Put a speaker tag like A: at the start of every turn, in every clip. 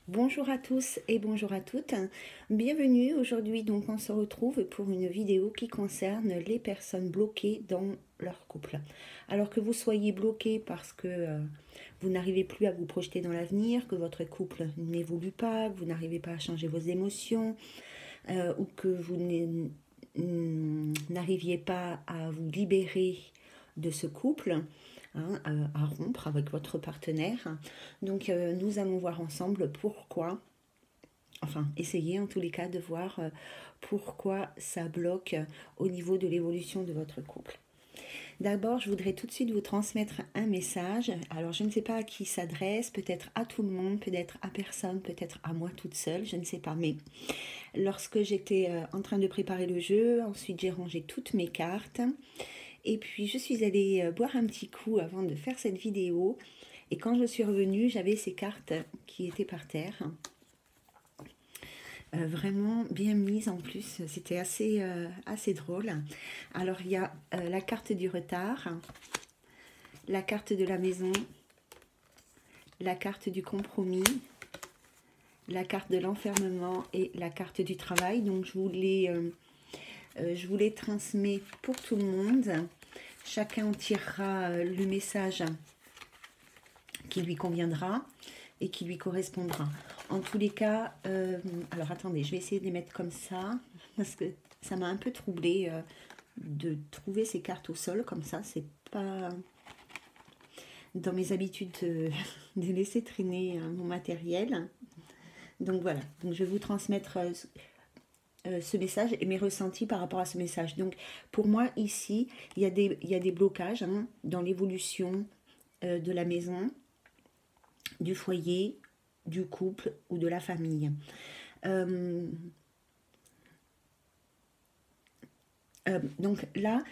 A: Bonjour à tous et bonjour à toutes. Bienvenue. Aujourd'hui, donc, on se retrouve pour une vidéo qui concerne les personnes bloquées dans leur couple. Alors que vous soyez bloqué parce que vous n'arrivez plus à vous projeter dans l'avenir, que votre couple n'évolue pas, que vous n'arrivez pas à changer vos émotions, ou que vous n'arriviez pas à vous libérer de ce couple, hein, à rompre avec votre partenaire. Donc nous allons voir ensemble pourquoi, enfin essayer en tous les cas de voir pourquoi ça bloque au niveau de l'évolution de votre couple. D'abord, je voudrais tout de suite vous transmettre un message. Alors, je ne sais pas à qui s'adresse, peut-être à tout le monde, peut-être à personne, peut-être à moi toute seule, je ne sais pas. Mais lorsque j'étais en train de préparer le jeu, ensuite j'ai rangé toutes mes cartes. Et puis, je suis allée boire un petit coup avant de faire cette vidéo. Et quand je suis revenue, j'avais ces cartes qui étaient par terre. Vraiment bien mises en plus, c'était assez drôle. Alors, il y a la carte du retard, la carte de la maison, la carte du compromis, la carte de l'enfermement et la carte du travail. Donc, je vous les transmets pour tout le monde. Chacun tirera le message qui lui conviendra et qui lui correspondra. En tous les cas, alors attendez, je vais essayer de les mettre comme ça, parce que ça m'a un peu troublée de trouver ces cartes au sol comme ça. C'est pas dans mes habitudes de laisser traîner mon matériel. Donc voilà, donc je vais vous transmettre ce message et mes ressentis par rapport à ce message. Donc pour moi ici, il y a des blocages hein, dans l'évolution de la maison, du foyer, du couple ou de la famille. Donc là,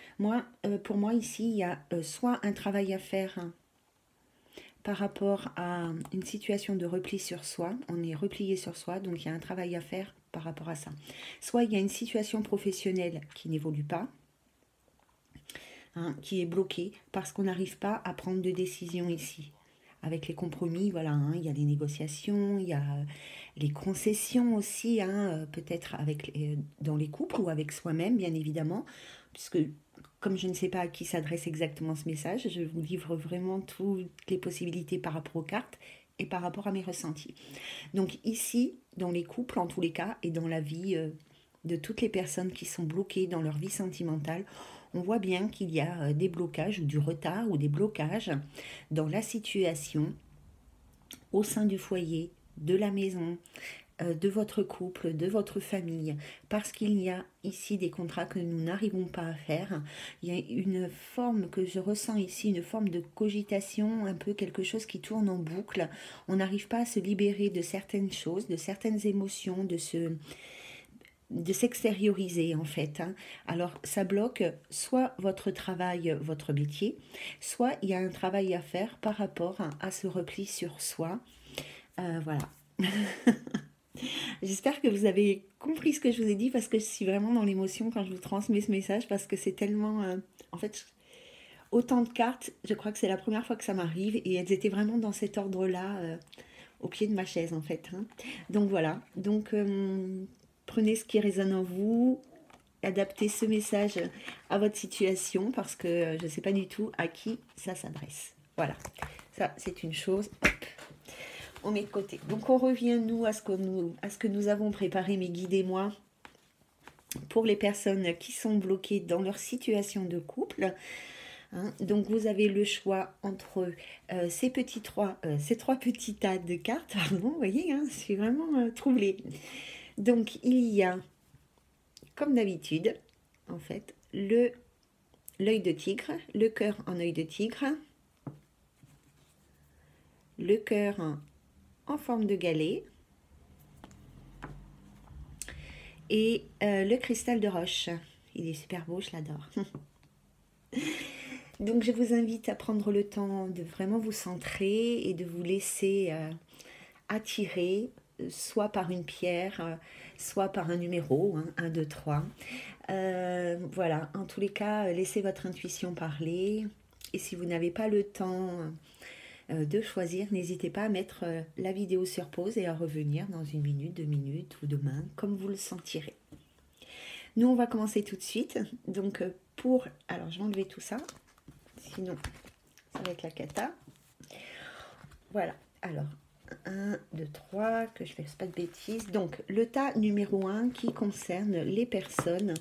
A: pour moi ici, il y a soit un travail à faire hein, par rapport à une situation de repli sur soi. On est replié sur soi, donc il y a un travail à faire par rapport à ça. Soit il y a une situation professionnelle qui n'évolue pas, hein, qui est bloquée parce qu'on n'arrive pas à prendre de décision ici. Avec les compromis, voilà, hein, il y a les négociations, il y a les concessions aussi, hein, peut-être dans les couples ou avec soi-même, bien évidemment, puisque comme je ne sais pas à qui s'adresse exactement ce message, je vous livre vraiment toutes les possibilités par rapport aux cartes et par rapport à mes ressentis. Donc ici, dans les couples en tous les cas, et dans la vie de toutes les personnes qui sont bloquées dans leur vie sentimentale, on voit bien qu'il y a des blocages ou du retard ou des blocages dans la situation au sein du foyer, de la maison, de votre couple, de votre famille, parce qu'il y a ici des contrats que nous n'arrivons pas à faire. Il y a une forme que je ressens ici, une forme de cogitation, un peu quelque chose qui tourne en boucle. On n'arrive pas à se libérer de certaines choses, de certaines émotions, de s'extérioriser en fait. Hein. Alors ça bloque soit votre travail, votre métier, soit il y a un travail à faire par rapport à ce repli sur soi. Voilà. J'espère que vous avez compris ce que je vous ai dit parce que je suis vraiment dans l'émotion quand je vous transmets ce message parce que c'est tellement... en fait, autant de cartes, je crois que c'est la première fois que ça m'arrive et elles étaient vraiment dans cet ordre-là, au pied de ma chaise en fait. Hein. Donc voilà, donc prenez ce qui résonne en vous, adaptez ce message à votre situation parce que je ne sais pas du tout à qui ça s'adresse. Voilà, ça c'est une chose. Hop, on met de côté. Donc on revient nous à ce que nous avons préparé, mes guides et moi, pour les personnes qui sont bloquées dans leur situation de couple. Hein. Donc vous avez le choix entre ces trois petits tas de cartes. Pardon, vous voyez, hein, je suis vraiment troublée. Donc il y a, comme d'habitude, en fait, l'œil de tigre, le cœur en œil de tigre, le cœur en forme de galet et le cristal de roche. Il est super beau, je l'adore. Donc je vous invite à prendre le temps de vraiment vous centrer et de vous laisser attirer soit par une pierre, soit par un numéro, hein, 1, 2, 3. Voilà, en tous les cas, laissez votre intuition parler. Et si vous n'avez pas le temps de choisir. N'hésitez pas à mettre la vidéo sur pause et à revenir dans 1 minute, 2 minutes ou demain, comme vous le sentirez. Nous, on va commencer tout de suite. Donc, alors, je vais enlever tout ça. Sinon, ça va être la cata. Voilà. Alors, 1, 2, 3, que je ne fasse pas de bêtises. Donc, le tas numéro 1 qui concerne les personnes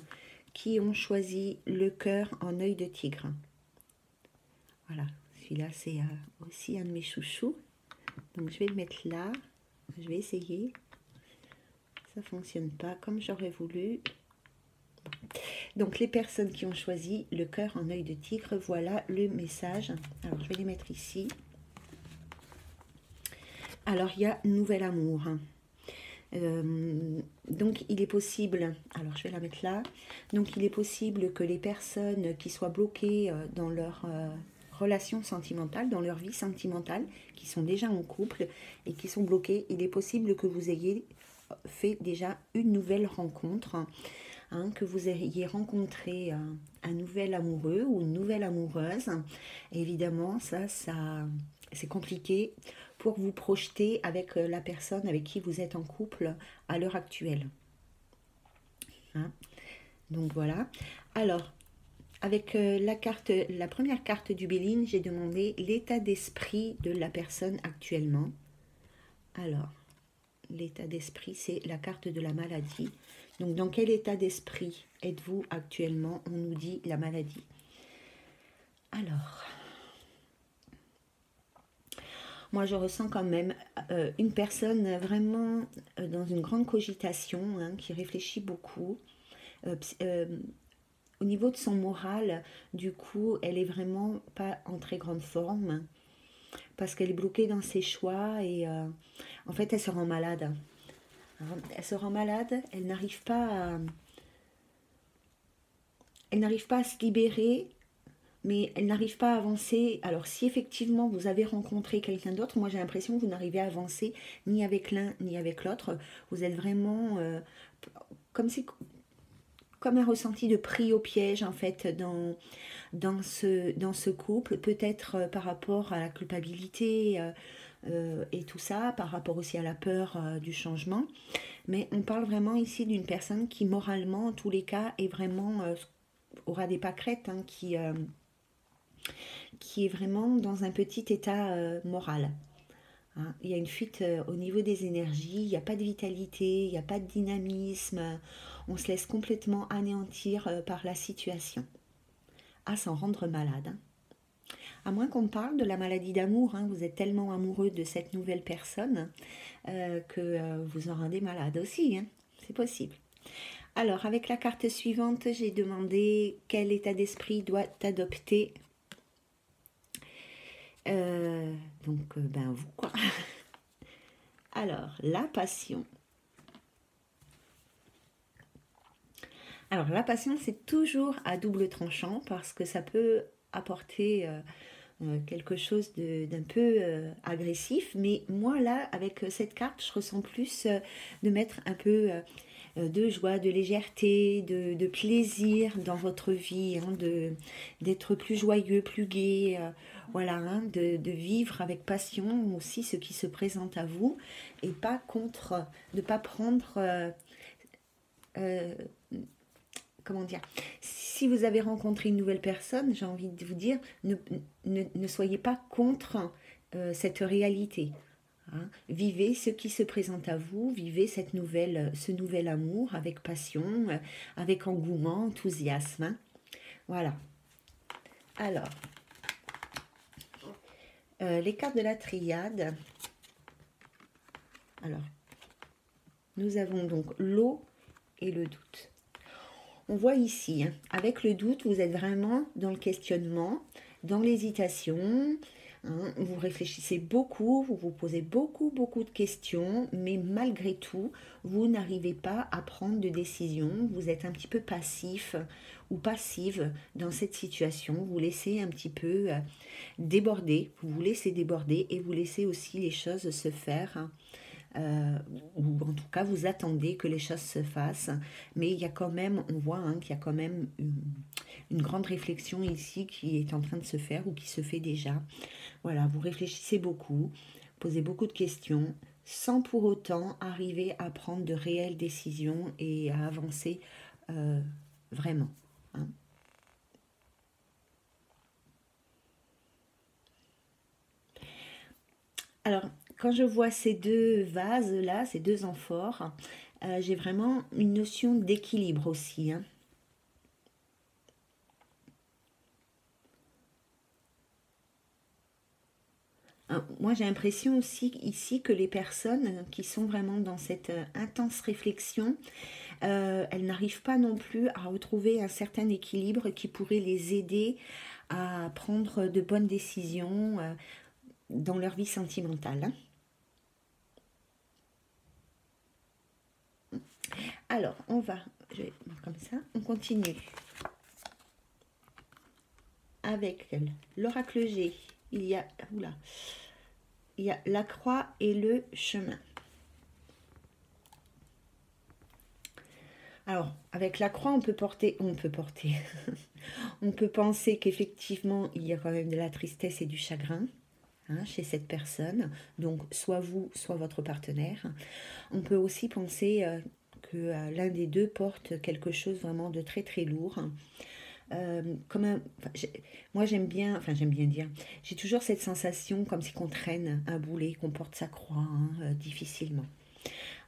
A: qui ont choisi le cœur en œil de tigre. Voilà. Celui-là, c'est aussi un de mes chouchous. Donc, je vais le mettre là. Je vais essayer. Ça ne fonctionne pas comme j'aurais voulu. Donc, les personnes qui ont choisi le cœur en œil de tigre, voilà le message. Alors, je vais les mettre ici. Alors, il y a nouvel amour. Donc, il est possible, alors je vais la mettre là. Donc, il est possible que les personnes qui soient bloquées dans leur relation sentimentale, dans leur vie sentimentale, qui sont déjà en couple et qui sont bloquées, il est possible que vous ayez fait déjà une nouvelle rencontre. Que vous ayez rencontré un nouvel amoureux ou une nouvelle amoureuse. Et évidemment, ça c'est compliqué pour vous projeter avec la personne avec qui vous êtes en couple à l'heure actuelle. Donc voilà. Alors, avec la première carte du Béline, j'ai demandé l'état d'esprit de la personne actuellement. Alors, l'état d'esprit, c'est la carte de la maladie. Donc, dans quel état d'esprit êtes-vous actuellement? On nous dit la maladie. Alors, moi, je ressens quand même une personne vraiment dans une grande cogitation, qui réfléchit beaucoup. Au niveau de son moral, du coup, elle est vraiment pas en très grande forme parce qu'elle est bloquée dans ses choix et en fait, elle se rend malade. Elle se rend malade, elle n'arrive pas à se libérer, mais elle n'arrive pas à avancer. Alors, si effectivement vous avez rencontré quelqu'un d'autre, moi j'ai l'impression que vous n'arrivez à avancer ni avec l'un ni avec l'autre. Vous êtes vraiment comme un ressenti de pris au piège, en fait, dans ce couple, peut-être par rapport à la culpabilité et tout ça, par rapport aussi à la peur du changement. Mais on parle vraiment ici d'une personne qui, moralement, en tous les cas, est vraiment aura des pâquerettes, qui est vraiment dans un petit état moral. Il y a une fuite au niveau des énergies, il n'y a pas de vitalité, il n'y a pas de dynamisme, on se laisse complètement anéantir par la situation, à s'en rendre malade. À moins qu'on parle de la maladie d'amour, vous êtes tellement amoureux de cette nouvelle personne que vous en rendez malade aussi, c'est possible. Alors, avec la carte suivante, j'ai demandé quel état d'esprit doit adopter. Donc, vous, quoi. Alors, la passion. Alors, la passion, c'est toujours à double tranchant parce que ça peut apporter quelque chose d'un peu agressif. Mais moi, là, avec cette carte, je ressens plus de mettre un peu de joie, de légèreté, de plaisir dans votre vie, d'être plus joyeux, plus gai, voilà, de vivre avec passion aussi ce qui se présente à vous et pas contre, de ne pas prendre... comment dire, si vous avez rencontré une nouvelle personne, j'ai envie de vous dire, ne soyez pas contre cette réalité. Vivez ce qui se présente à vous, vivez ce nouvel amour avec passion, avec engouement, enthousiasme. Voilà. Alors, les cartes de la triade. Alors, nous avons donc l'eau et le doute. On voit ici, avec le doute, vous êtes vraiment dans le questionnement, dans l'hésitation. Vous réfléchissez beaucoup, vous vous posez beaucoup de questions, mais malgré tout, vous n'arrivez pas à prendre de décision. Vous êtes un petit peu passif ou passive dans cette situation. Vous laissez un petit peu déborder, vous vous laissez déborder et vous laissez aussi les choses se faire euh, ou en tout cas vous attendez que les choses se fassent, mais il y a quand même, on voit qu'il y a quand même une grande réflexion ici qui est en train de se faire ou qui se fait déjà. Voilà, vous réfléchissez beaucoup, posez beaucoup de questions, sans pour autant arriver à prendre de réelles décisions et à avancer euh, vraiment, hein. Alors, quand je vois ces deux vases-là, ces deux amphores, j'ai vraiment une notion d'équilibre aussi, hein. Moi, j'ai l'impression aussi ici que les personnes qui sont vraiment dans cette intense réflexion, elles n'arrivent pas non plus à retrouver un certain équilibre qui pourrait les aider à prendre de bonnes décisions dans leur vie sentimentale, hein. Alors, je vais mettre comme ça, on continue avec l'oracle G. Il y a, oula, il y a la croix et le chemin. Alors, avec la croix, on peut penser qu'effectivement, il y a quand même de la tristesse et du chagrin, hein, chez cette personne, donc soit vous, soit votre partenaire. On peut aussi penser que l'un des deux porte quelque chose vraiment de très très lourd. Moi j'aime bien dire, j'ai toujours cette sensation comme si qu'on traîne un boulet, qu'on porte sa croix, hein, difficilement.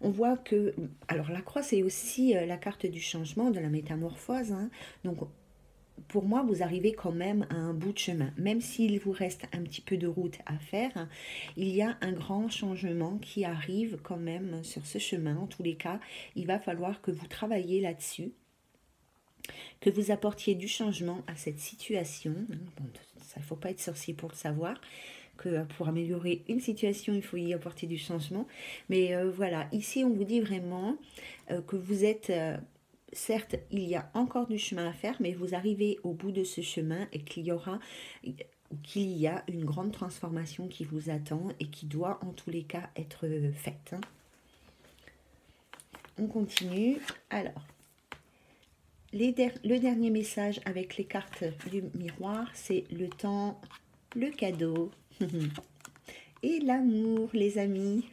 A: On voit que, alors la croix c'est aussi la carte du changement, de la métamorphose, hein. Donc pour moi vous arrivez quand même à un bout de chemin. Même s'il vous reste un petit peu de route à faire, hein, il y a un grand changement qui arrive quand même sur ce chemin. En tous les cas, il va falloir que vous travailliez là-dessus, que vous apportiez du changement à cette situation. Bon, ça, il ne faut pas être sorcier pour le savoir, que pour améliorer une situation, il faut y apporter du changement. Mais voilà, ici, on vous dit vraiment que vous êtes... certes, il y a encore du chemin à faire, mais vous arrivez au bout de ce chemin et qu'il y a une grande transformation qui vous attend et qui doit en tous les cas être faite, hein. On continue. Alors, le dernier message avec les cartes du miroir, c'est le temps, le cadeau et l'amour, les amis.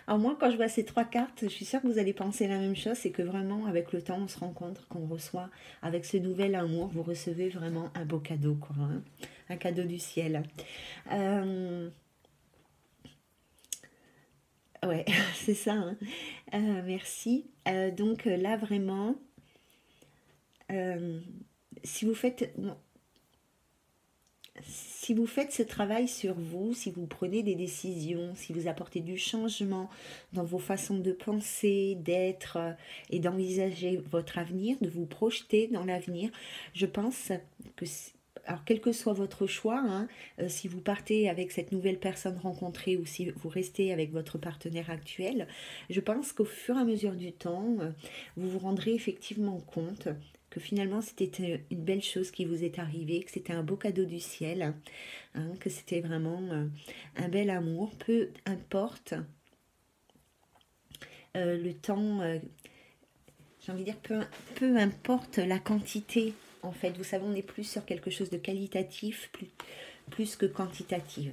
A: Alors moi, quand je vois ces trois cartes, je suis sûre que vous allez penser la même chose, c'est que vraiment, avec le temps, on se rend compte qu'on reçoit, avec ce nouvel amour, vous recevez vraiment un beau cadeau, quoi, hein, un cadeau du ciel. Euh, ouais, c'est ça, hein. Merci. Donc là, vraiment, euh, si vous faites... bon, si vous faites ce travail sur vous, si vous prenez des décisions, si vous apportez du changement dans vos façons de penser, d'être et d'envisager votre avenir, de vous projeter dans l'avenir, je pense que, alors quel que soit votre choix, hein, si vous partez avec cette nouvelle personne rencontrée ou si vous restez avec votre partenaire actuel, je pense qu'au fur et à mesure du temps, vous vous rendrez effectivement compte que finalement c'était une belle chose qui vous est arrivée, que c'était un beau cadeau du ciel, hein, que c'était vraiment un bel amour, peu importe le temps, j'ai envie de dire peu importe la quantité, en fait, vous savez, on est plus sur quelque chose de qualitatif, plus que quantitatif.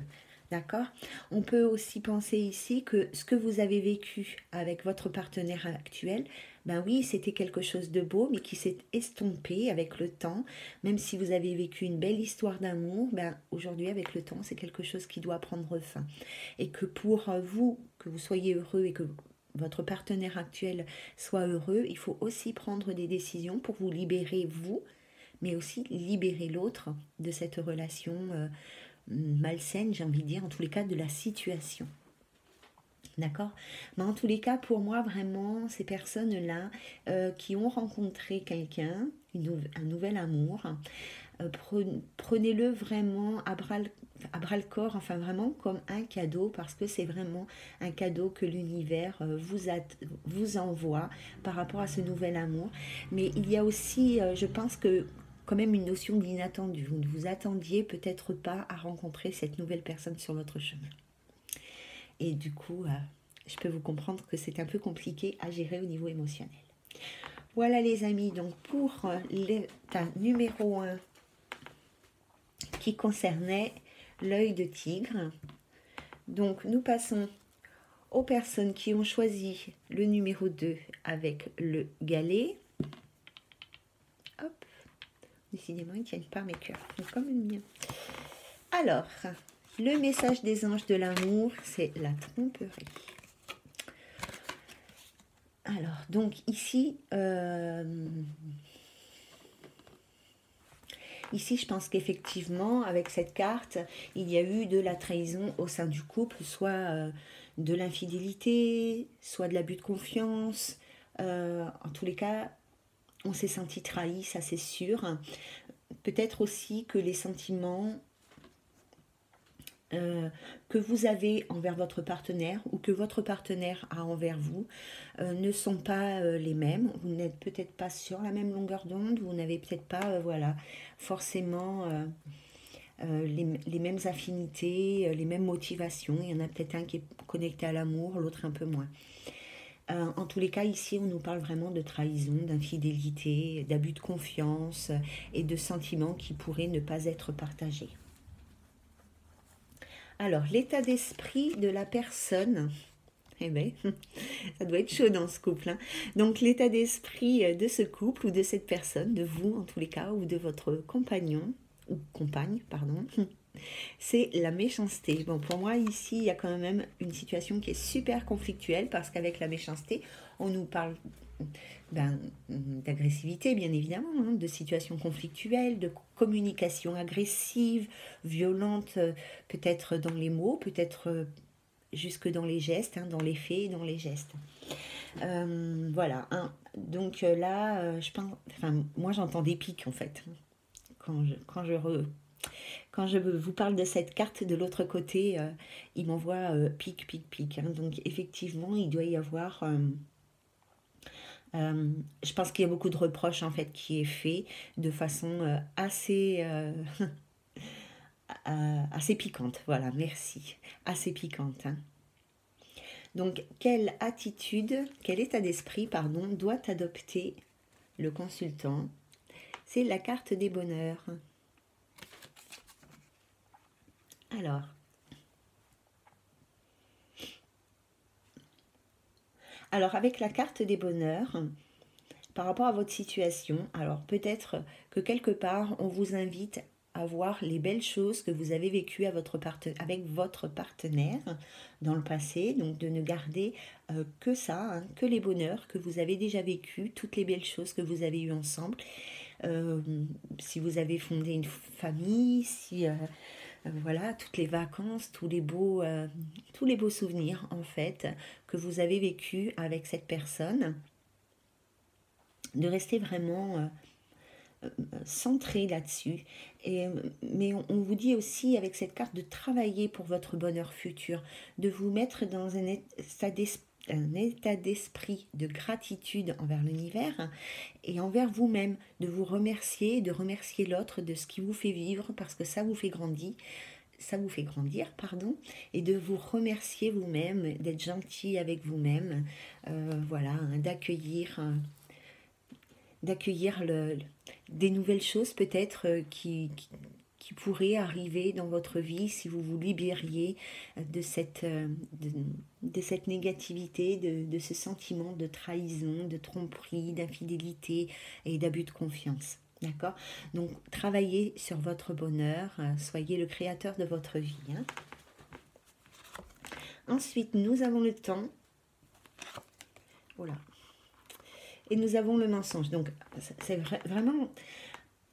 A: D'accord? On peut aussi penser ici que ce que vous avez vécu avec votre partenaire actuel, ben oui, c'était quelque chose de beau, mais qui s'est estompé avec le temps. Même si vous avez vécu une belle histoire d'amour, ben aujourd'hui, avec le temps, c'est quelque chose qui doit prendre fin. Et que pour vous, que vous soyez heureux et que votre partenaire actuel soit heureux, il faut aussi prendre des décisions pour vous libérer vous, mais aussi libérer l'autre de cette relation malsaine, j'ai envie de dire, en tous les cas de la situation. D'accord? Mais en tous les cas, pour moi, vraiment, ces personnes-là qui ont rencontré quelqu'un, un nouvel amour, prenez-le vraiment à bras le corps, enfin vraiment comme un cadeau, parce que c'est vraiment un cadeau que l'univers vous envoie par rapport à ce nouvel amour. Mais il y a aussi, je pense que quand même une notion d'inattendu. Vous ne vous attendiez peut-être pas à rencontrer cette nouvelle personne sur votre chemin. et du coup, je peux vous comprendre que c'est un peu compliqué à gérer au niveau émotionnel. Voilà les amis, donc pour l'état numéro 1 qui concernait l'œil de tigre. Donc nous passons aux personnes qui ont choisi le numéro 2 avec le galet. Hop, décidément ils tiennent pas mes cœurs, comme le mien. Alors, le message des anges de l'amour, c'est la tromperie. Alors, donc ici, ici, je pense qu'effectivement, avec cette carte, il y a eu de la trahison au sein du couple, soit de l'infidélité, soit de l'abus de confiance. En tous les cas, on s'est senti trahi, ça c'est sûr. Peut-être aussi que les sentiments que vous avez envers votre partenaire ou que votre partenaire a envers vous ne sont pas les mêmes. Vous n'êtes peut-être pas sur la même longueur d'onde, vous n'avez peut-être pas voilà, forcément les mêmes affinités, les mêmes motivations. Il y en a peut-être un qui est connecté à l'amour, l'autre un peu moins. En tous les cas, ici, on nous parle vraiment de trahison, d'infidélité, d'abus de confiance et de sentiments qui pourraient ne pas être partagés. Alors, l'état d'esprit de la personne, eh bien, ça doit être chaud dans ce couple. Hein. Donc, l'état d'esprit de ce couple ou de cette personne, de vous en tous les cas, ou de votre compagnon, ou compagne, pardon, c'est la méchanceté. Bon, pour moi, ici, il y a quand même une situation qui est super conflictuelle parce qu'avec la méchanceté, on nous parle d'agressivité, bien évidemment, hein, de situations conflictuelles, de communication agressive, violente, peut-être dans les mots, peut-être jusque dans les gestes, hein, dans les faits et dans les gestes. Voilà. Hein. Donc là, je pense, enfin, moi j'entends des pics en fait. Quand je vous parle de cette carte de l'autre côté, il m'envoie pic, pic, pic. Hein. Donc effectivement, il doit y avoir... je pense qu'il y a beaucoup de reproches en fait qui est fait de façon assez assez piquante. Voilà, merci. Assez piquante. Hein. Donc, quelle attitude, quel état d'esprit, pardon, doit adopter le consultant? C'est la carte des bonheurs. Alors avec la carte des bonheurs, par rapport à votre situation, alors peut-être que quelque part, on vous invite à voir les belles choses que vous avez vécues avec votre partenaire dans le passé, donc de ne garder que ça, hein, que les bonheurs que vous avez déjà vécus, toutes les belles choses que vous avez eues ensemble. Si vous avez fondé une famille, si voilà, toutes les vacances, tous les beaux souvenirs en fait que vous avez vécu avec cette personne, de rester vraiment centré là-dessus. Mais on vous dit aussi avec cette carte de travailler pour votre bonheur futur, de vous mettre dans un état d'esprit de gratitude envers l'univers et envers vous-même, de vous remercier, de remercier l'autre de ce qui vous fait vivre parce que ça vous fait grandir. Et de vous remercier vous-même, d'être gentil avec vous-même, voilà, hein, d'accueillir des nouvelles choses peut-être qui pourraient arriver dans votre vie si vous vous libériez de cette négativité, de ce sentiment de trahison, de tromperie, d'infidélité et d'abus de confiance. D'accord? Donc, travaillez sur votre bonheur, soyez le créateur de votre vie. Hein. Ensuite, nous avons le temps. Voilà. Et nous avons le mensonge. Donc, c'est vraiment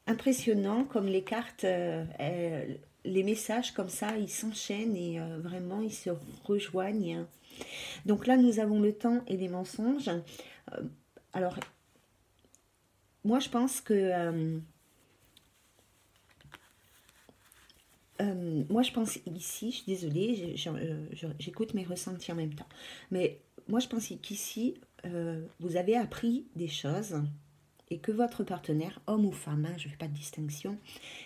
A: impressionnant comme les cartes, les messages comme ça, ils s'enchaînent et vraiment, ils se rejoignent. Donc là, nous avons le temps et les mensonges. Alors, moi, je pense que... moi, je pense ici, je suis désolée, j'écoute mes ressentis en même temps. Mais moi, je pense qu'ici, vous avez appris des choses et que votre partenaire, homme ou femme, hein, je ne fais pas de distinction,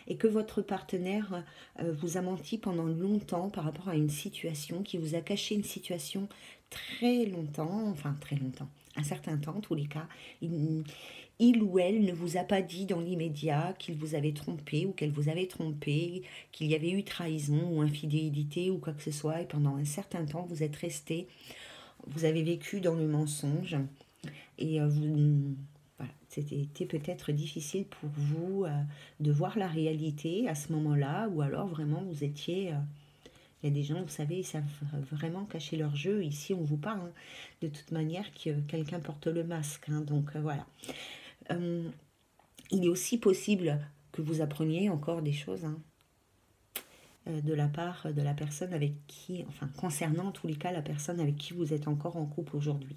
A: et que votre partenaire vous a menti pendant longtemps par rapport à une situation, qui vous a caché une situation très longtemps, enfin très longtemps, un certain temps en tous les cas, il ou elle ne vous a pas dit dans l'immédiat qu'il vous avait trompé ou qu'elle vous avait trompé, qu'il y avait eu trahison ou infidélité ou quoi que ce soit, et pendant un certain temps vous êtes resté, vous avez vécu dans le mensonge, et voilà, c'était peut-être difficile pour vous de voir la réalité à ce moment-là, ou alors vraiment vous étiez... il y a des gens, vous savez, ils savent vraiment cacher leur jeu. Ici, on vous parle de toute manière que quelqu'un porte le masque. Donc voilà. Il est aussi possible que vous appreniez encore des choses de la part de la personne avec qui, enfin concernant en tous les cas la personne avec qui vous êtes encore en couple aujourd'hui.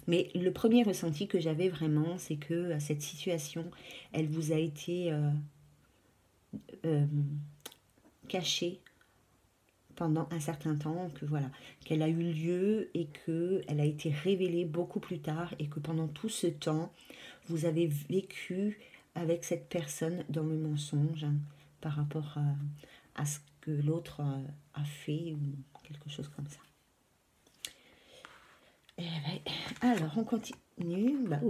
A: Mais le premier ressenti que j'avais vraiment, c'est que cette situation, elle vous a été cachée pendant un certain temps, que voilà, qu'elle a eu lieu et qu'elle a été révélée beaucoup plus tard, et que pendant tout ce temps, vous avez vécu avec cette personne dans le mensonge par rapport à ce que l'autre a fait ou quelque chose comme ça. Et alors, on continue. Voilà.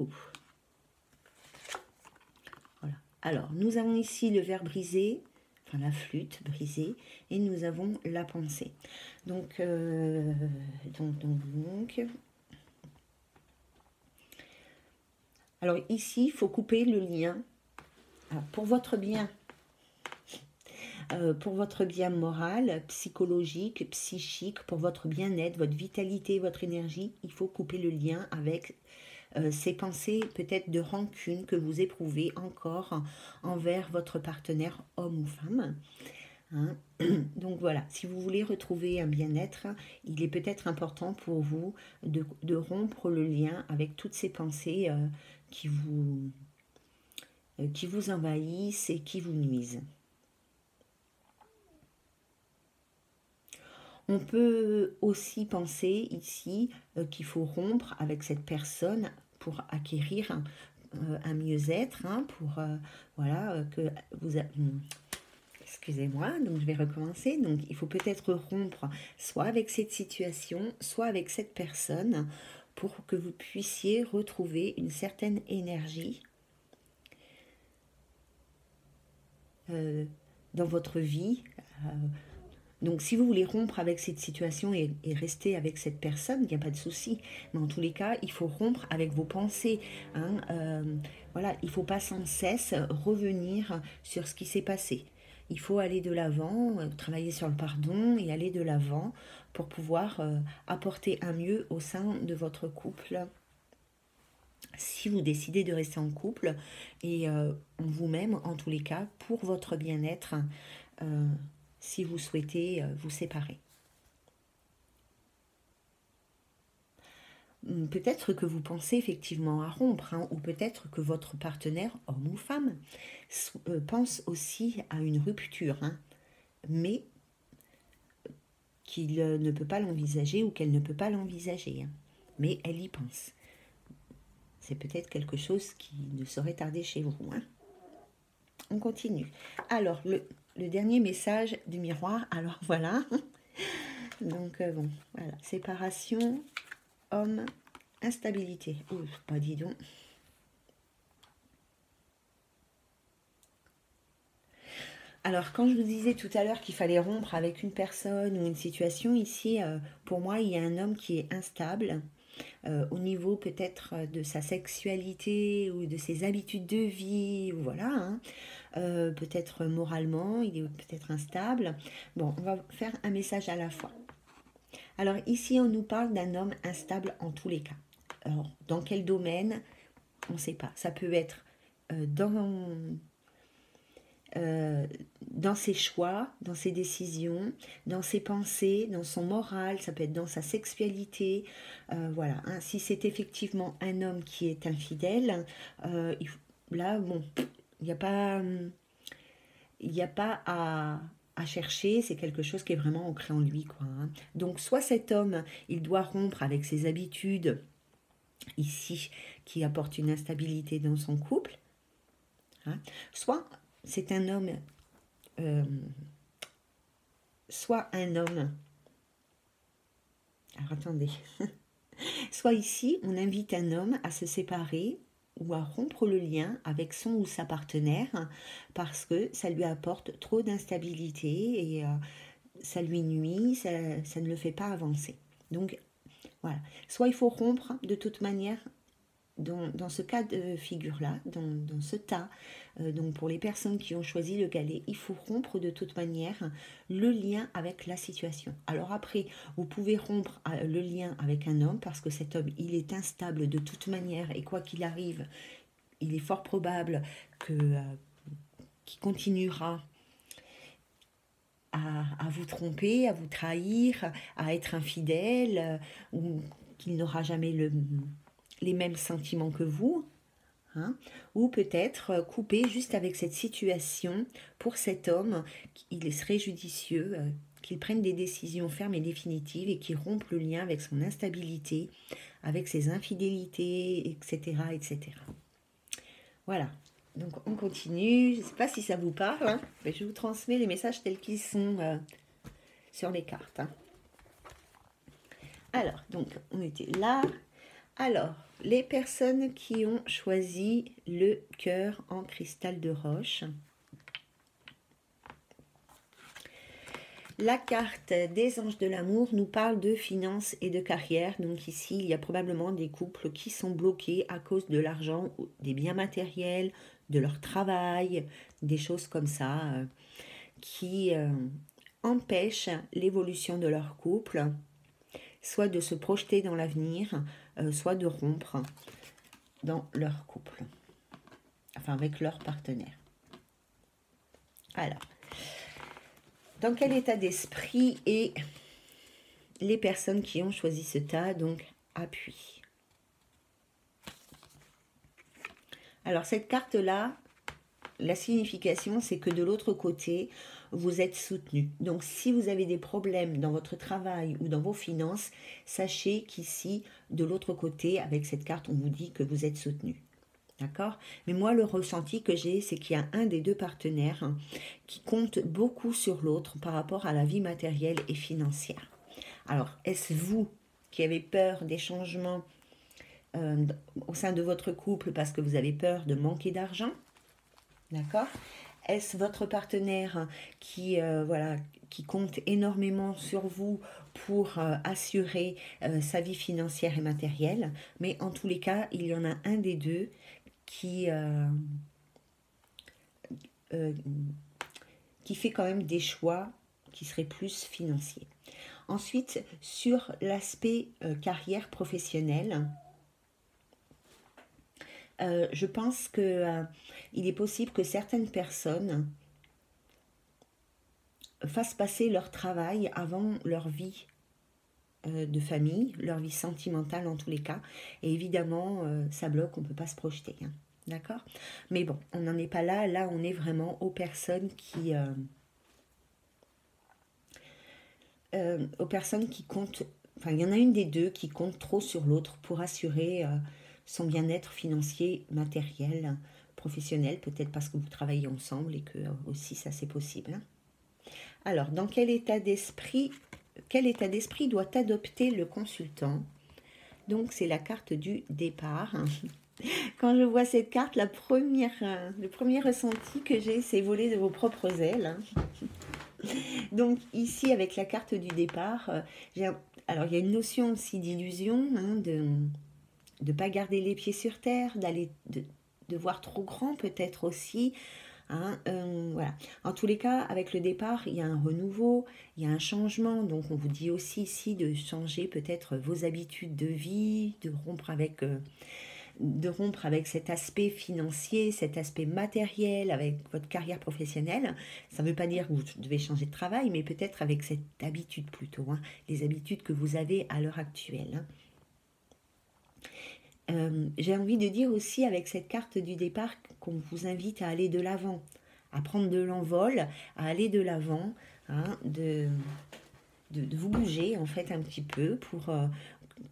A: Alors, nous avons ici le verre brisé, enfin la flûte brisée, et nous avons la pensée. Donc. Alors ici, il faut couper le lien. Alors, pour votre bien moral, psychologique, psychique, pour votre bien-être, votre vitalité, votre énergie, il faut couper le lien avec ces pensées peut-être de rancune que vous éprouvez encore envers votre partenaire homme ou femme. Donc voilà, si vous voulez retrouver un bien-être, il est peut-être important pour vous de rompre le lien avec toutes ces pensées qui vous envahissent et qui vous nuisent. On peut aussi penser ici qu'il faut rompre avec cette personne pour acquérir un mieux-être, pour voilà, que vous... Excusez-moi, donc je vais recommencer. Donc il faut peut-être rompre soit avec cette situation, soit avec cette personne pour que vous puissiez retrouver une certaine énergie dans votre vie. Donc si vous voulez rompre avec cette situation et rester avec cette personne, il n'y a pas de souci. Mais en tous les cas, il faut rompre avec vos pensées. Voilà, il ne faut pas sans cesse revenir sur ce qui s'est passé. Il faut aller de l'avant, travailler sur le pardon et aller de l'avant pour pouvoir apporter un mieux au sein de votre couple. Si vous décidez de rester en couple et vous-même, en tous les cas, pour votre bien-être, si vous souhaitez vous séparer. Peut-être que vous pensez effectivement à rompre, ou peut-être que votre partenaire, homme ou femme, pense aussi à une rupture, mais qu'il ne peut pas l'envisager ou qu'elle ne peut pas l'envisager, mais elle y pense. C'est peut-être quelque chose qui ne saurait tarder chez vous. On continue. Alors, le dernier message du miroir, alors voilà. Donc, bon, voilà. Séparation, homme, instabilité. Ouf, pas dis donc. Alors, quand je vous disais tout à l'heure qu'il fallait rompre avec une personne ou une situation, ici, pour moi, il y a un homme qui est instable, au niveau peut-être de sa sexualité ou de ses habitudes de vie, voilà, peut-être moralement, il est peut-être instable. Bon, on va faire un message à la fois. Alors ici, on nous parle d'un homme instable en tous les cas. Alors, dans quel domaine? On ne sait pas. Ça peut être dans ses choix, dans ses décisions, dans ses pensées, dans son moral, ça peut être dans sa sexualité. Voilà. Si c'est effectivement un homme qui est infidèle, là, bon, il n'y a pas, à chercher, c'est quelque chose qui est vraiment ancré en lui, quoi. Donc, soit cet homme, il doit rompre avec ses habitudes ici, qui apporte une instabilité dans son couple. Hein. Soit c'est un homme, soit un homme, alors attendez, soit ici, on invite un homme à se séparer ou à rompre le lien avec son ou sa partenaire parce que ça lui apporte trop d'instabilité et ça lui nuit, ça ne le fait pas avancer. Donc voilà, soit il faut rompre de toute manière dans ce cas de figure-là, dans ce tas, donc pour les personnes qui ont choisi le galet, il faut rompre de toute manière le lien avec la situation. Alors après, vous pouvez rompre le lien avec un homme parce que cet homme, il est instable de toute manière et quoi qu'il arrive, il est fort probable qu'il continuera à vous tromper, à vous trahir, à être infidèle, ou qu'il n'aura jamais les mêmes sentiments que vous, hein, ou peut-être couper juste avec cette situation. Pour cet homme, il serait judicieux qu'il prenne des décisions fermes et définitives et qu'il rompe le lien avec son instabilité, avec ses infidélités, etc. etc. Voilà. Donc on continue. Je ne sais pas si ça vous parle, hein, mais je vous transmets les messages tels qu'ils sont sur les cartes. Hein. Alors, donc on était là. Alors, les personnes qui ont choisi le cœur en cristal de roche. La carte des anges de l'amour nous parle de finances et de carrière. Donc ici, il y a probablement des couples qui sont bloqués à cause de l'argent, des biens matériels, de leur travail, des choses comme ça, qui empêchent l'évolution de leur couple, soit de se projeter dans l'avenir, soit de rompre dans leur couple, enfin avec leur partenaire. Alors, dans quel état d'esprit et les personnes qui ont choisi ce tas, donc appui. Alors cette carte-là, la signification, c'est que de l'autre côté, vous êtes soutenu. Donc si vous avez des problèmes dans votre travail ou dans vos finances, sachez qu'ici, de l'autre côté, avec cette carte, on vous dit que vous êtes soutenu. D'accord? Mais moi, le ressenti que j'ai, c'est qu'il y a un des deux partenaires qui compte beaucoup sur l'autre par rapport à la vie matérielle et financière. Alors, est-ce vous qui avez peur des changements au sein de votre couple parce que vous avez peur de manquer d'argent? D'accord? Est-ce votre partenaire qui, voilà, qui compte énormément sur vous pour assurer sa vie financière et matérielle? Mais en tous les cas, il y en a un des deux euh, qui fait quand même des choix qui seraient plus financiers. Ensuite, sur l'aspect carrière professionnelle, je pense que il est possible que certaines personnes fassent passer leur travail avant leur vie de famille, leur vie sentimentale en tous les cas. Et évidemment, ça bloque, on ne peut pas se projeter. Hein. D'accord? Mais bon, on n'en est pas là. Là, on est vraiment aux personnes qui comptent. Enfin, il y en a une des deux qui compte trop sur l'autre pour assurer son bien-être financier, matériel, professionnel, peut-être parce que vous travaillez ensemble et que aussi ça c'est possible. Hein. Alors, dans quel état d'esprit doit adopter le consultant? Donc, c'est la carte du départ. Quand je vois cette carte, le premier ressenti que j'ai, c'est voler de vos propres ailes. Donc, ici, avec la carte du départ, alors il y a une notion aussi d'illusion, hein, de ne pas garder les pieds sur terre, de voir trop grand peut-être aussi. Hein, voilà. En tous les cas, avec le départ, il y a un renouveau, il y a un changement. Donc, on vous dit aussi ici de changer peut-être vos habitudes de vie, de rompre avec cet aspect financier, cet aspect matériel, avec votre carrière professionnelle. Ça ne veut pas dire que vous devez changer de travail, mais peut-être avec cette habitude plutôt, hein, les habitudes que vous avez à l'heure actuelle. Hein. J'ai envie de dire aussi avec cette carte du départ qu'on vous invite à aller de l'avant, à prendre de l'envol, à aller de l'avant, hein, de vous bouger en fait un petit peu pour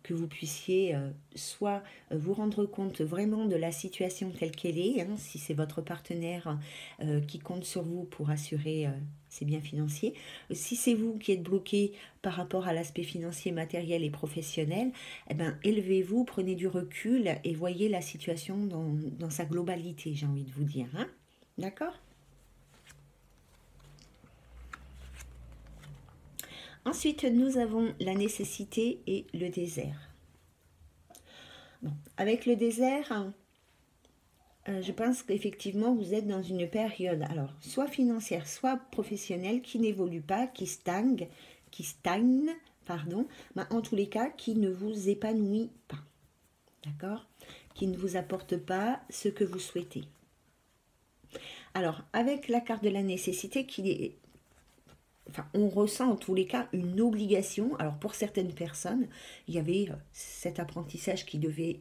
A: que vous puissiez soit vous rendre compte vraiment de la situation telle qu'elle est, hein, si c'est votre partenaire qui compte sur vous pour assurer ses biens financiers. Si c'est vous qui êtes bloqué par rapport à l'aspect financier, matériel et professionnel, eh ben, élevez-vous, prenez du recul et voyez la situation dans sa globalité, j'ai envie de vous dire. Hein. D'accord? Ensuite, nous avons la nécessité et le désert. Bon, avec le désert, je pense qu'effectivement, vous êtes dans une période, alors, soit financière, soit professionnelle, qui n'évolue pas, qui stagne, pardon, mais en tous les cas, qui ne vous épanouit pas. D'accord? Qui ne vous apporte pas ce que vous souhaitez. Alors, avec la carte de la nécessité, enfin, on ressent en tous les cas une obligation. Alors, pour certaines personnes, il y avait cet apprentissage qui devait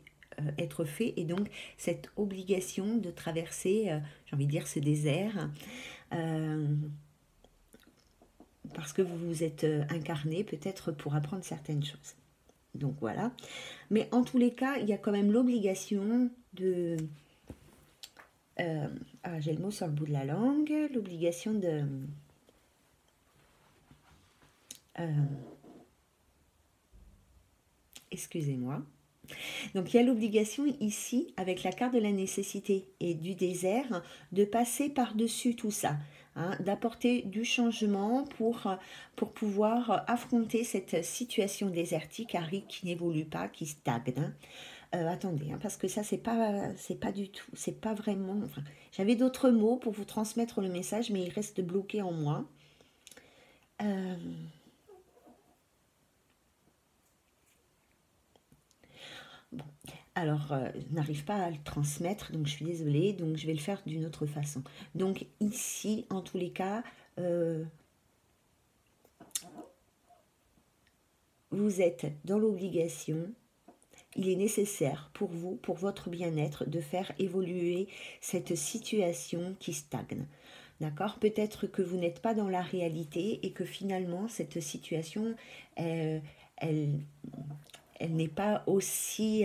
A: être fait, et donc cette obligation de traverser, j'ai envie de dire, ce désert, parce que vous vous êtes incarné peut-être pour apprendre certaines choses. Donc voilà. Mais en tous les cas, il y a quand même l'obligation de... j'ai le mot sur le bout de la langue. L'obligation de... excusez-moi. Donc il y a l'obligation ici, avec la carte de la nécessité et du désert, de passer par-dessus tout ça, hein, d'apporter du changement pour pouvoir affronter cette situation désertique, aride, qui n'évolue pas, qui stagne. Hein. Attendez, hein, parce que ça, c'est pas du tout, c'est pas vraiment... Enfin, j'avais d'autres mots pour vous transmettre le message, mais il reste bloqué en moi. Bon. Alors, je n'arrive pas à le transmettre, donc je suis désolée, donc je vais le faire d'une autre façon. Donc ici, en tous les cas, vous êtes dans l'obligation, il est nécessaire pour vous, pour votre bien-être, de faire évoluer cette situation qui stagne. D'accord? Peut-être que vous n'êtes pas dans la réalité et que finalement, cette situation, elle n'est pas aussi...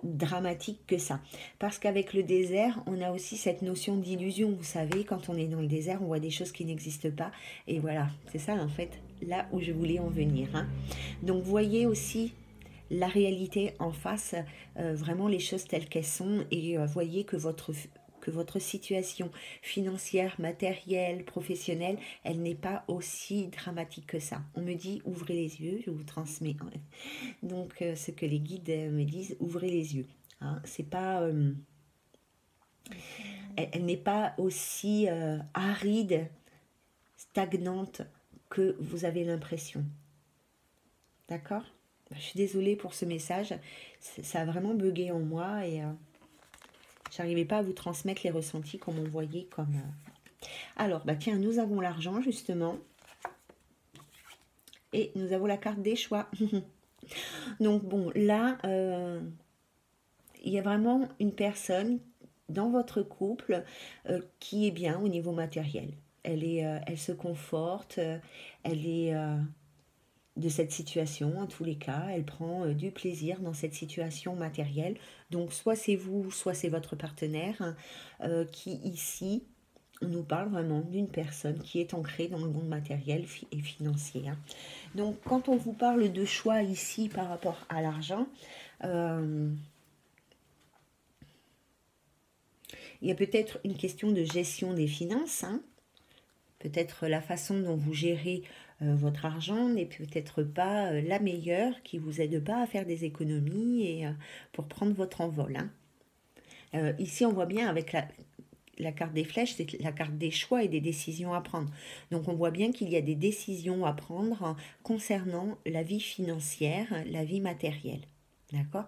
A: dramatique que ça. Parce qu'avec le désert, on a aussi cette notion d'illusion. Vous savez, quand on est dans le désert, on voit des choses qui n'existent pas. Et voilà, c'est ça en fait, là où je voulais en venir. Hein. Donc voyez aussi la réalité en face, vraiment les choses telles qu'elles sont, et voyez que votre situation financière, matérielle, professionnelle, elle n'est pas aussi dramatique que ça. On me dit, ouvrez les yeux, je vous transmets. Donc, ce que les guides me disent, ouvrez les yeux. Hein. C'est pas, elle n'est pas aussi aride, stagnante que vous avez l'impression. D'accord? Je suis désolée pour ce message. Ça a vraiment bugué en moi et j'arrivais pas à vous transmettre les ressentis qu'on m'envoyait comme... Alors, bah tiens, nous avons l'argent, justement. Et nous avons la carte des choix. Donc, bon, là, il y a vraiment une personne dans votre couple qui est bien au niveau matériel. Elle se conforte, elle est de cette situation, en tous les cas, elle prend du plaisir dans cette situation matérielle. Donc, soit c'est vous, soit c'est votre partenaire qui, ici, on nous parle vraiment d'une personne qui est ancrée dans le monde matériel et financier. Hein. Donc, quand on vous parle de choix ici par rapport à l'argent, il y a peut-être une question de gestion des finances. Hein. Peut-être la façon dont vous gérez votre argent n'est peut-être pas la meilleure, qui vous aide pas à faire des économies et pour prendre votre envol. Hein. Ici, on voit bien avec la carte des flèches, c'est la carte des choix et des décisions à prendre. Donc, on voit bien qu'il y a des décisions à prendre concernant la vie financière, la vie matérielle. D'accord?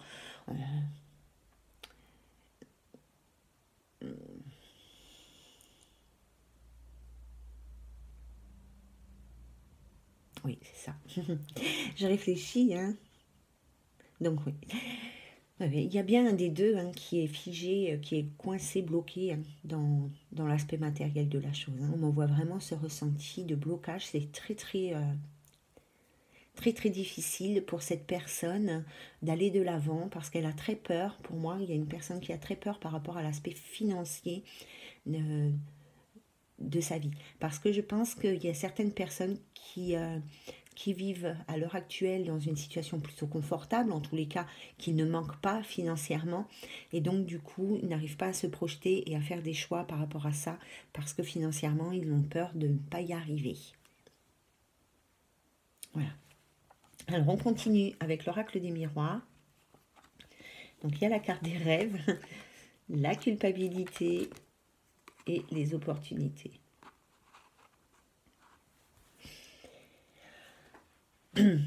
A: Oui, c'est ça. Je réfléchis, hein. Donc, oui. Il y a bien un des deux hein, qui est figé, qui est coincé, bloqué hein, dans l'aspect matériel de la chose. Hein. On voit vraiment ce ressenti de blocage. C'est très, très, très très difficile pour cette personne d'aller de l'avant parce qu'elle a très peur. Pour moi, il y a une personne qui a très peur par rapport à l'aspect financier de sa vie. Parce que je pense qu'il y a certaines personnes qui vivent à l'heure actuelle dans une situation plutôt confortable, en tous les cas, qui ne manquent pas financièrement, et donc du coup, ils n'arrivent pas à se projeter et à faire des choix par rapport à ça, parce que financièrement, ils ont peur de ne pas y arriver. Voilà. Alors, on continue avec l'oracle des miroirs. Donc, il y a la carte des rêves, la culpabilité et les opportunités.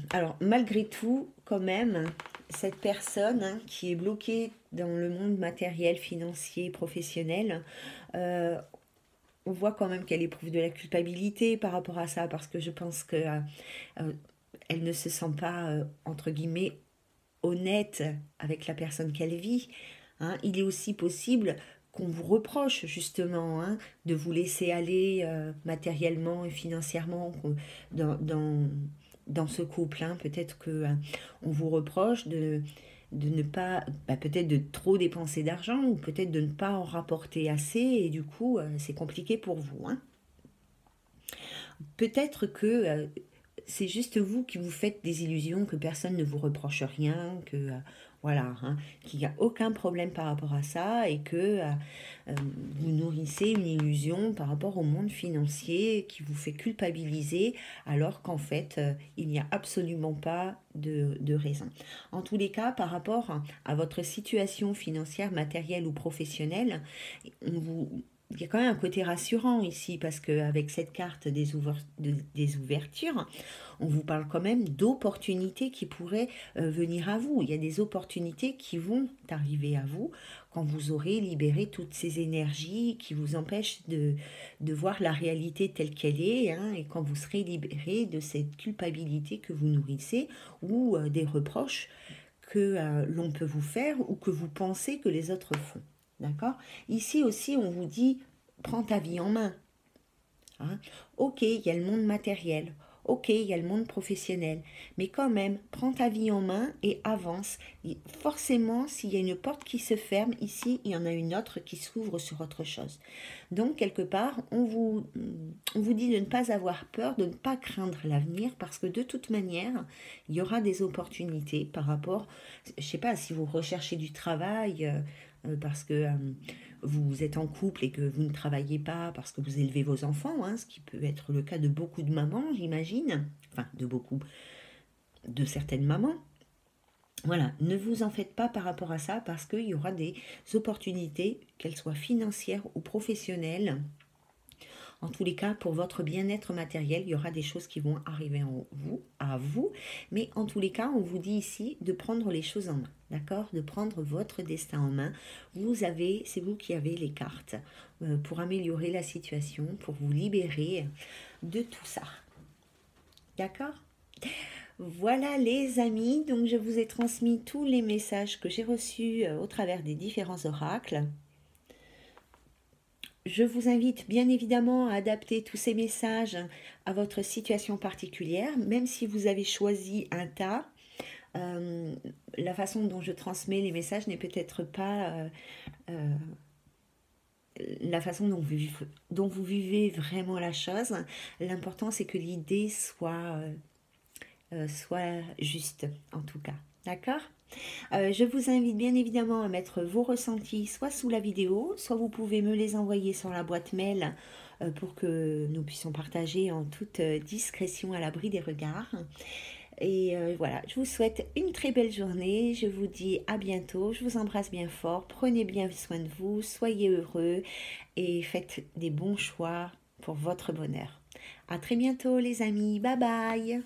A: Alors, malgré tout, quand même, cette personne qui est bloquée dans le monde matériel, financier, professionnel, on voit quand même qu'elle éprouve de la culpabilité par rapport à ça, parce que je pense que elle ne se sent pas, entre guillemets, honnête avec la personne qu'elle vit. Hein. Il est aussi possible qu'on vous reproche justement de vous laisser aller matériellement et financièrement dans ce couple. Peut-être que on vous reproche de ne pas, peut-être de trop dépenser d'argent ou peut-être de ne pas en rapporter assez et du coup c'est compliqué pour vous. Peut-être que c'est juste vous qui vous faites des illusions, que personne ne vous reproche rien, que voilà, qu'il n'y a aucun problème par rapport à ça et que vous nourrissez une illusion par rapport au monde financier qui vous fait culpabiliser alors qu'en fait il n'y a absolument pas de raison. En tous les cas, par rapport à votre situation financière, matérielle ou professionnelle, il y a quand même un côté rassurant ici parce qu'avec cette carte des ouvertures, on vous parle quand même d'opportunités qui pourraient venir à vous. Il y a des opportunités qui vont arriver à vous quand vous aurez libéré toutes ces énergies qui vous empêchent de voir la réalité telle qu'elle est et quand vous serez libéré de cette culpabilité que vous nourrissez ou des reproches que l'on peut vous faire ou que vous pensez que les autres font. D'accord ? Ici aussi, on vous dit, prends ta vie en main. Ok, il y a le monde matériel. Ok, il y a le monde professionnel. Mais quand même, prends ta vie en main et avance. Et forcément, s'il y a une porte qui se ferme, ici, il y en a une autre qui s'ouvre sur autre chose. Donc, quelque part, on vous dit de ne pas avoir peur, de ne pas craindre l'avenir, parce que de toute manière, il y aura des opportunités par rapport, je ne sais pas, si vous recherchez du travail, parce que vous êtes en couple et que vous ne travaillez pas parce que vous élevez vos enfants, ce qui peut être le cas de beaucoup de mamans, j'imagine, enfin de certaines mamans. Voilà, ne vous en faites pas par rapport à ça parce qu'il y aura des opportunités, qu'elles soient financières ou professionnelles. En tous les cas, pour votre bien-être matériel, il y aura des choses qui vont arriver à vous. Mais en tous les cas, on vous dit ici de prendre les choses en main, d'accord ? De prendre votre destin en main. C'est vous qui avez les cartes pour améliorer la situation, pour vous libérer de tout ça. D'accord ? Voilà les amis, donc je vous ai transmis tous les messages que j'ai reçus au travers des différents oracles. Je vous invite bien évidemment à adapter tous ces messages à votre situation particulière, même si vous avez choisi un tas. La façon dont je transmets les messages n'est peut-être pas la façon dont vous vivez vraiment la chose. L'important, c'est que l'idée soit juste, en tout cas. D'accord ? Je vous invite bien évidemment à mettre vos ressentis soit sous la vidéo, soit vous pouvez me les envoyer sur la boîte mail pour que nous puissions partager en toute discrétion à l'abri des regards. Et voilà, je vous souhaite une très belle journée, je vous dis à bientôt, je vous embrasse bien fort, prenez bien soin de vous, soyez heureux et faites des bons choix pour votre bonheur. À très bientôt les amis, bye bye.